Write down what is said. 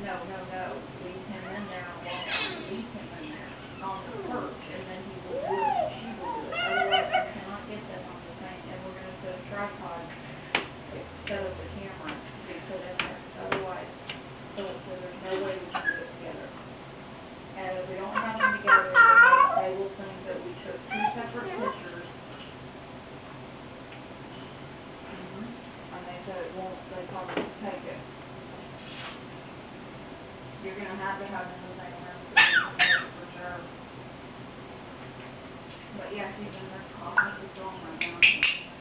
No, leave him in there and walk on, leave him in there on the perch, and then he will do it, and she will do it. Otherwise, I cannot get them on the thing, and we're gonna put a tripod instead of the camera to be put in there. Otherwise, so there's no way we can do it together. And if we don't have them together, then they will think that we took two separate pictures. And they said it won't, they probably won't take it. You're gonna have to have another thing around for sure. But yeah, she's in her office, it's on right now.